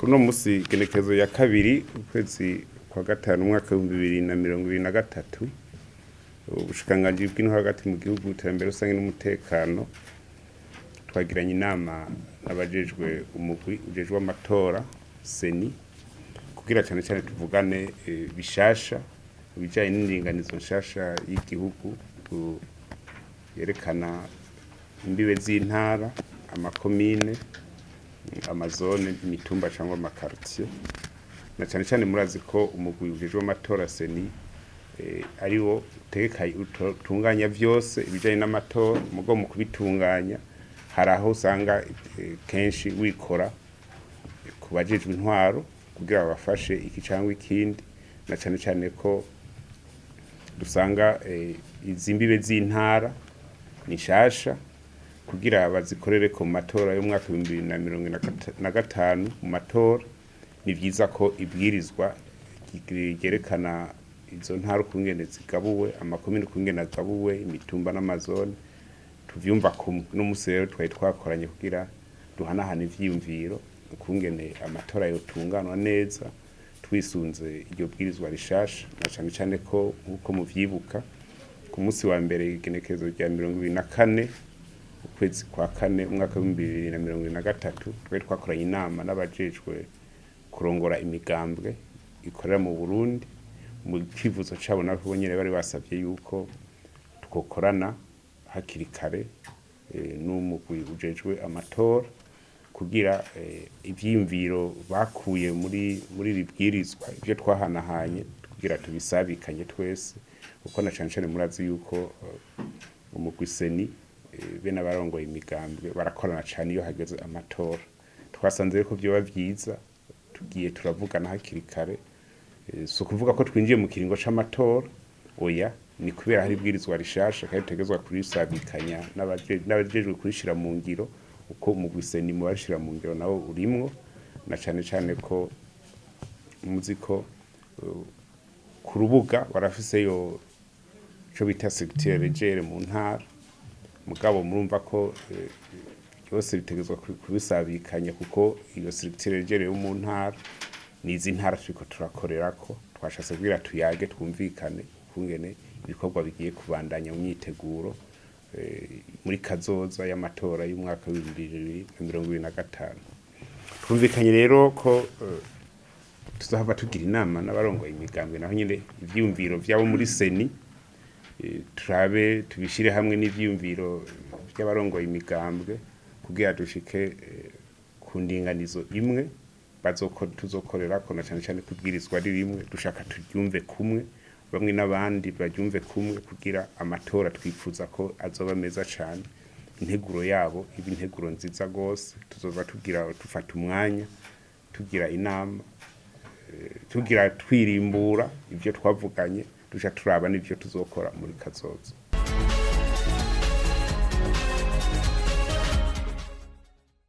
kuno musi genekezo ya kabiri ukwezi kwa gatanu umwaka wa 2023 ubushikiranganji bw'intwaro hagati mu gihugu iterambere rusangi n'umutekano twagiranye inama nabajejwe umugwi ujejwe amatora CENI kugira cyane tuvugane bishasha bijanye n'indinganizo nshasha yigihugu yerekana imbibe z'intara amakomine amazone imitumba cyangwa amakartier na cyane murazi ko umugwi ujejwe amatora CENI ariwo utegeka utunganya byose ibijanye n'amatora mugo mu kubitunganya hari aho usanga kenshi wikora kubajejwe intwaro kugira bafashe iki cyangwa ikindi na cyane ko dusanga izimbibe z'intara nshasha kugira bazikorerako mu matora yo mwaka 2025 mu matora ni vyiza ko ibwirizwa yerekana izo ntara kungene zigabuwe amakomine kungene agabuwe imitumba n'amazone tuvyumva kumwe n'umusero twari twakoranye kugira duhanahana ivyiyumviro kungene amatora yotunganwa neza twisunze iryo bwirizwa rishasha na cyane ko nkuko muvyibuka ku munsi wa mbere igenekezo rya 2024 ukwezi kwa kane umwaka wa 2023 twari twakoranye inama n'abajejwe kurongora imigambwe ikorera mu Burundi mu kivuzo cabo nako nyene bari basavye yuko twokorana hakiri kare n'umugwi ujejwe amatora kugira ivyiyumviro bakuye muri ribwirizwa ivyo twahanahanye kugira tubisabikanye twese uko na cyane murazi yuko umugwi CENI bene abarongoye imigambwe barakorana cyane iyo hageze amatora twasanze ko byo bavyiza tugiye turavugana hakiri kare so kuvuga ko twinjiye mu kiringo c'amatora oya ni kubera hari bwirizwa rishasha kandi tegezwa kurisabikanya n'abajejwe kurishira mu ngiro uko umugwi CENI mu bashira mu ngiro nawo urimwo na cyane ko muziko ku rubuga barafise yo cyo bita secteur regere mu ntara mugabo murumva ko byose bitegezwa kubisabikanya kuko iyo secteur regere yo mu ntara nizi ntara turiko turakorerako twashatse kugira tuyage twumvikane kungene ibikorwa bigiye kubandanya mu myiteguro muri kazoza y'amatora y'umwaka wa 2025 twumvikanye rero ko tuzahava tugira inama n'abarongoye imigambwe naho nyine ivyiyumviro vyabo muri CENI turabe tubishire hamwe n'ivyiyumviro by'abarongoye imigambwe kugira dushike ku ndinganizo imwe tuzokorerako na cyane kubwirizwa rimwe dushaka turyumve kumwe bamwe n'abandi baryumve kumwe kugira amatora twifuza ko azoba meza cyane integuro yabo ibi integuro nziza gose tuzoza tufata umwanya tugira inama tugira twirimbura ivyo twavuganye duca turaba n'ivyo tuzokora muri kazoza